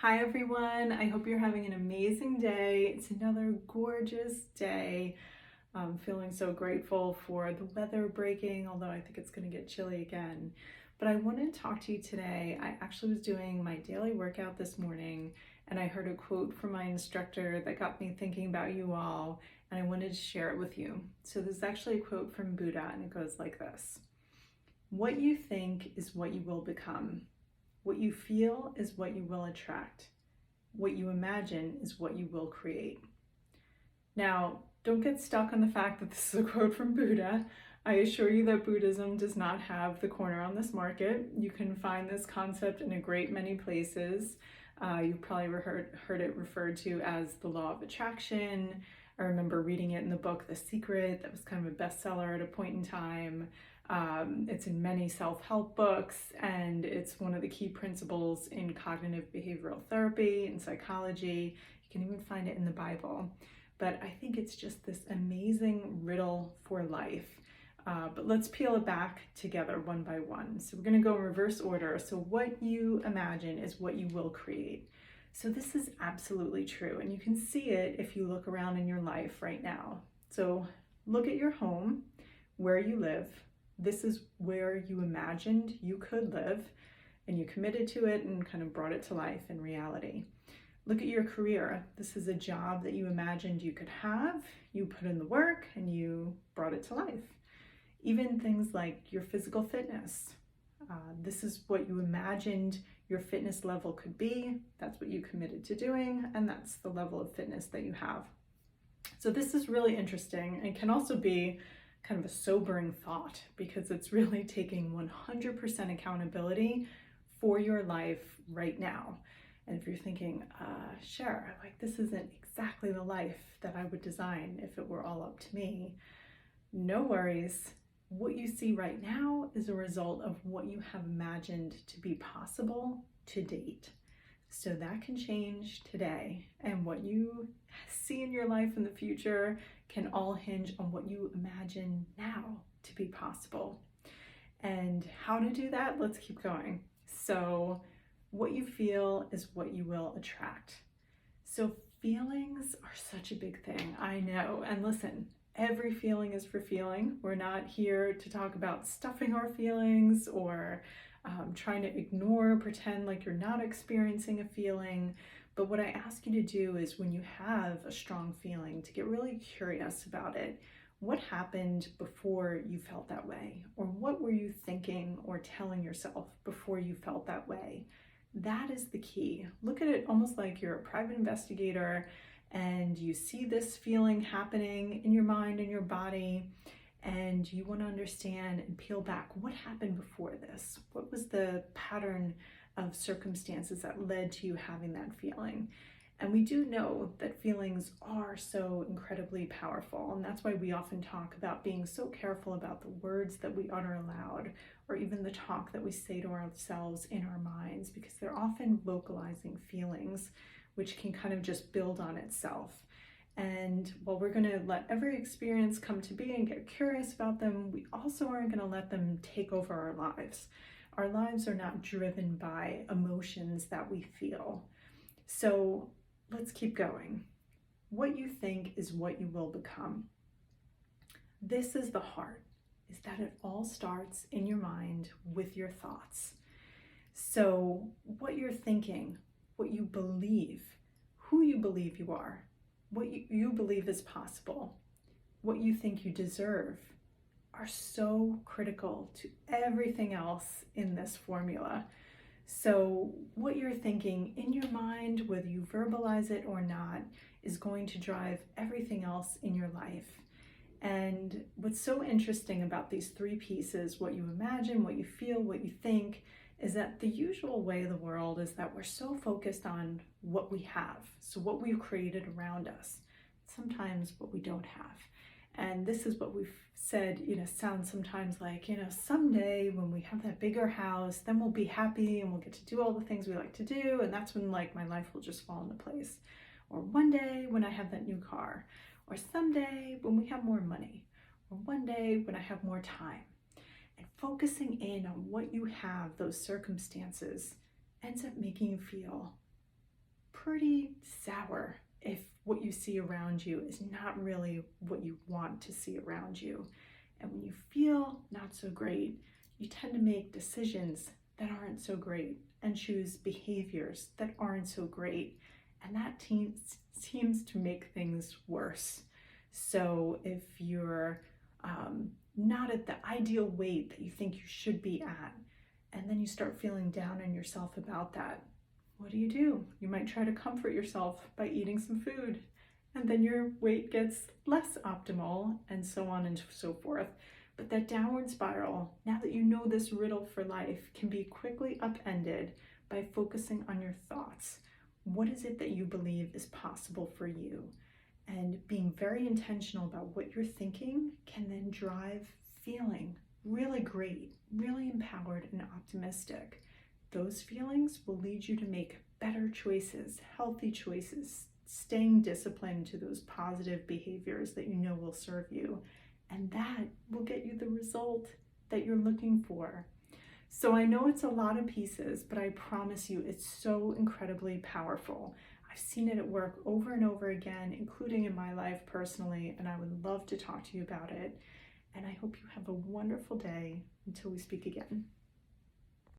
Hi everyone, I hope you're having an amazing day. It's another gorgeous day. I'm feeling so grateful for the weather breaking, although I think it's going to get chilly again. But I wanted to talk to you today. I actually was doing my daily workout this morning and I heard a quote from my instructor that got me thinking about you all, and I wanted to share it with you. So this is actually a quote from Buddha, and it goes like this: "What you think is what you will become. What you feel is what you will attract. What you imagine is what you will create." Now, don't get stuck on the fact that this is a quote from Buddha. I assure you that Buddhism does not have the corner on this market. You can find this concept in a great many places. You've probably heard it referred to as the law of attraction. I remember reading it in the book The Secret, that was kind of a bestseller at a point in time. It's in many self-help books, and it's one of the key principles in cognitive behavioral therapy and psychology. You can even find it in the Bible. But I think it's just this amazing riddle for life. But let's peel it back together one by one. So we're going to go in reverse order. So what you imagine is what you will create. So this is absolutely true, and you can see it if you look around in your life right now. So look at your home, where you live. This is where you imagined you could live, and you committed to it and kind of brought it to life in reality. Look at your career. This is a job that you imagined you could have. You put in the work and you brought it to life. Even things like your physical fitness. This is what you imagined your fitness level could be. That's what you committed to doing, and that's the level of fitness that you have. So this is really interesting, and can also be kind of a sobering thought, because it's really taking 100% accountability for your life right now. And if you're thinking, sure, like this isn't exactly the life that I would design if it were all up to me, no worries. What you see right now is a result of what you have imagined to be possible to date. So that can change today, and what you see in your life in the future can all hinge on what you imagine now to be possible. And how to do that? Let's keep going. So what you feel is what you will attract. So feelings are such a big thing, I know. And listen, every feeling is for feeling. We're not here to talk about stuffing our feelings or trying to ignore, pretend like you're not experiencing a feeling. But what I ask you to do is, when you have a strong feeling, to get really curious about it. What happened before you felt that way? Or what were you thinking or telling yourself before you felt that way? That is the key. Look at it almost like you're a private investigator and you see this feeling happening in your mind and your body, and you want to understand and peel back what happened before this. What was the pattern of circumstances that led to you having that feeling? And we do know that feelings are so incredibly powerful, and that's why we often talk about being so careful about the words that we utter aloud, or even the talk that we say to ourselves in our minds, because they're often vocalizing feelings, which can kind of just build on itself. And while we're going to let every experience come to be and get curious about them, we also aren't going to let them take over our lives. Our lives are not driven by emotions that we feel. So let's keep going. What you think is what you will become. This is the heart, is that it all starts in your mind with your thoughts. So what you're thinking, what you believe, who you believe you are, what you believe is possible, what you think you deserve, are so critical to everything else in this formula. So what you're thinking in your mind, whether you verbalize it or not, is going to drive everything else in your life. And what's so interesting about these three pieces, what you imagine, what you feel, what you think, is that the usual way of the world is that we're so focused on what we have, so what we've created around us, sometimes what we don't have. And this is what we've said, sounds sometimes like, someday when we have that bigger house, then we'll be happy and we'll get to do all the things we like to do, and that's when like my life will just fall into place. Or one day when I have that new car, or someday when we have more money, or one day when I have more time. And focusing in on what you have, those circumstances, ends up making you feel pretty sour if what you see around you is not really what you want to see around you. And when you feel not so great, you tend to make decisions that aren't so great and choose behaviors that aren't so great. And that seems to make things worse. So if you're not at the ideal weight that you think you should be at, and then you start feeling down on yourself about that, what do? You might try to comfort yourself by eating some food, and then your weight gets less optimal, and so on and so forth. But that downward spiral, now that you know this riddle for life, can be quickly upended by focusing on your thoughts. What is it that you believe is possible for you? And being very intentional about what you're thinking can then drive feeling really great, really empowered and optimistic. Those feelings will lead you to make better choices, healthy choices, staying disciplined to those positive behaviors that you know will serve you. And that will get you the result that you're looking for. So I know it's a lot of pieces, but I promise you it's so incredibly powerful. I've seen it at work over and over again, including in my life personally, and I would love to talk to you about it. And I hope you have a wonderful day until we speak again.